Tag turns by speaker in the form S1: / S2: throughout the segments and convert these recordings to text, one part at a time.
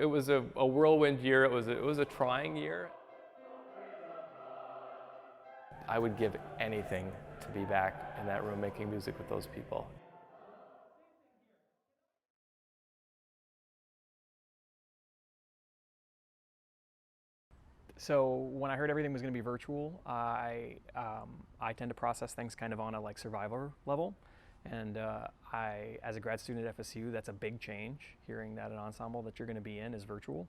S1: It was a whirlwind year. It was a trying year. I would give anything to be back in that room making music with those people.
S2: So when I heard everything was going to be virtual, I tend to process things kind of on a like survivor level. And as a grad student at FSU, that's a big change, hearing that an ensemble that you're going to be in is virtual.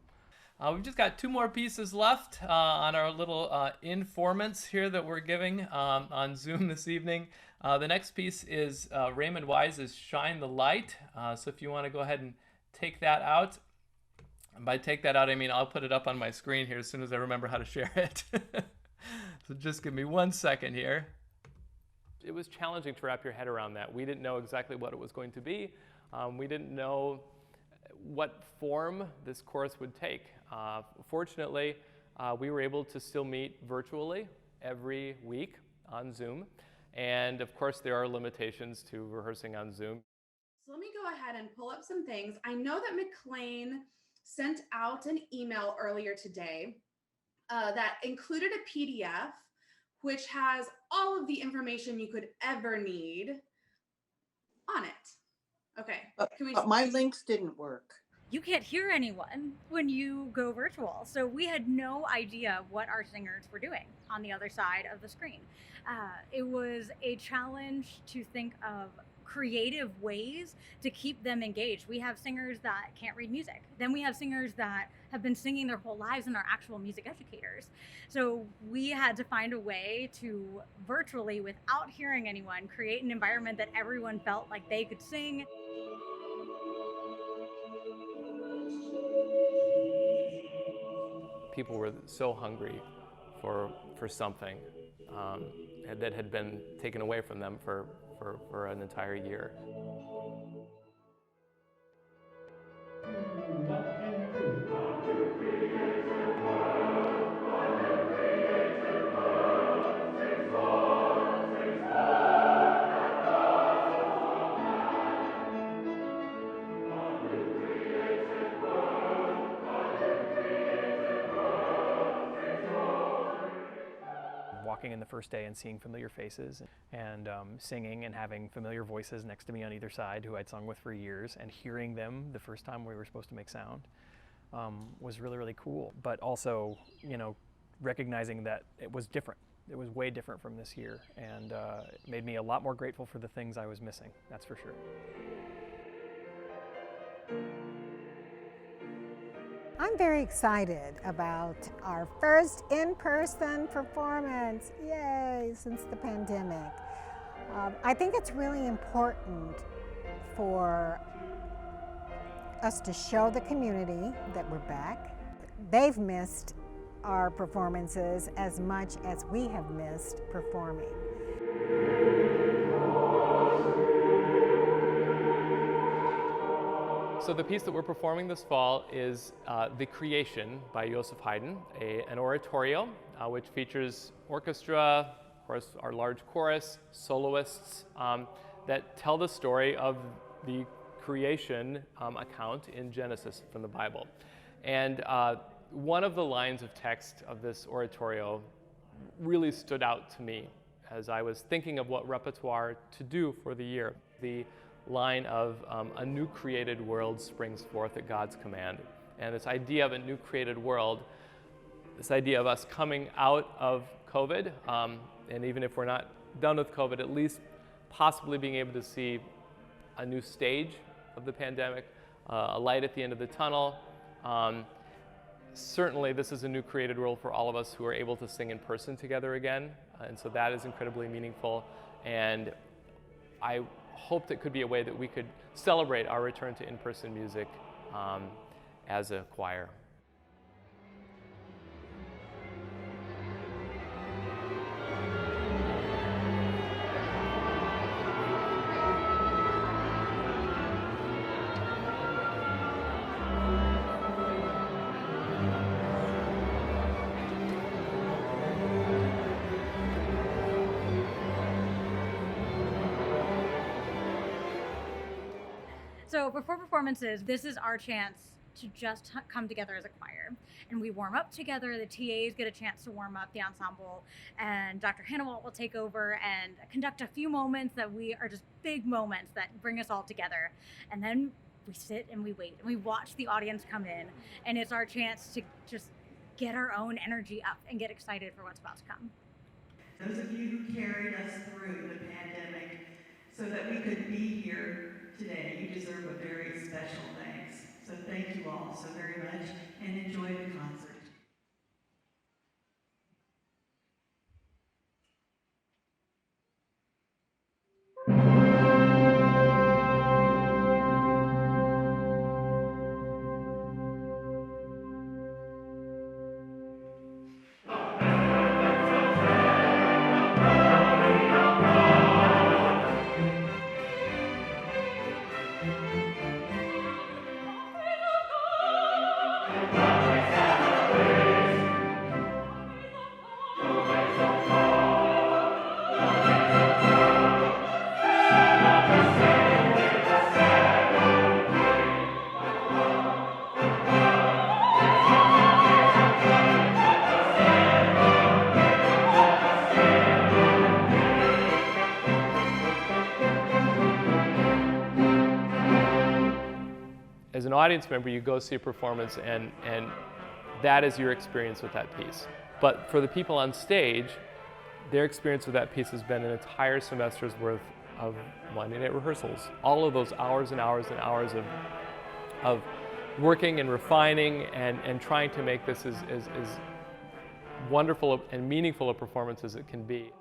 S1: We've just got 2 more pieces left on our little informants here that we're giving on Zoom this evening. The next piece is Raymond Wise's Shine the Light. So if you want to go ahead and take that out. And by take that out, I mean I'll put it up on my screen here as soon as I remember how to share it. So just give me 1 second here. It was challenging to wrap your head around that. We didn't know exactly what it was going to be. We didn't know what form this course would take. Fortunately, we were able to still meet virtually every week on Zoom. And of course, there are limitations to rehearsing on Zoom.
S3: So let me go ahead and pull up some things. I know that McLean sent out an email earlier today that included a PDF, which has all of the information you could ever need on it. Okay.
S4: But my links didn't work.
S5: You can't hear anyone when you go virtual. So we had no idea what our singers were doing on the other side of the screen. It was a challenge to think of creative ways to keep them engaged. We have singers that can't read music. Then we have singers that have been singing their whole lives and are actual music educators. So we had to find a way to virtually, without hearing anyone, create an environment that everyone felt like they could sing.
S1: People were so hungry for something that had been taken away from them for an entire year.
S2: Walking in the first day and seeing familiar faces and singing and having familiar voices next to me on either side who I'd sung with for years, and hearing them the first time we were supposed to make sound was really, really cool. But also, you know, recognizing that it was different. It was way different from this year, and it made me a lot more grateful for the things I was missing, that's for sure.
S6: I'm very excited about our first in-person performance, yay, since the pandemic. I think it's really important for us to show the community that we're back. They've missed our performances as much as we have missed performing.
S1: So the piece that we're performing this fall is The Creation by Joseph Haydn, an oratorio which features orchestra, of course our large chorus, soloists that tell the story of the creation account in Genesis from the Bible. And one of the lines of text of this oratorio really stood out to me as I was thinking of what repertoire to do for the year. The line of a new created world springs forth at God's command. And this idea of a new created world, this idea of us coming out of COVID, and even if we're not done with COVID, at least possibly being able to see a new stage of the pandemic, a light at the end of the tunnel. Certainly this is a new created world for all of us who are able to sing in person together again, and so that is incredibly meaningful. And I hoped it could be a way that we could celebrate our return to in-person music as a choir.
S5: So before performances, this is our chance to just come together as a choir. And we warm up together, the TAs get a chance to warm up the ensemble, and Dr. Hannawalt will take over and conduct a few moments that we are just big moments that bring us all together. And then we sit and we wait and we watch the audience come in, and it's our chance to just get our own energy up and get excited for what's about to come.
S7: Those of you who carried us through the pandemic so that we could be here today, you deserve a very special thanks. So thank you all so very much, and enjoy the concert.
S1: As an audience member, you go see a performance, and that is your experience with that piece. But for the people on stage, their experience with that piece has been an entire semester's worth of Monday night rehearsals. All of those hours and hours and hours of working and refining and trying to make this as wonderful and meaningful a performance as it can be.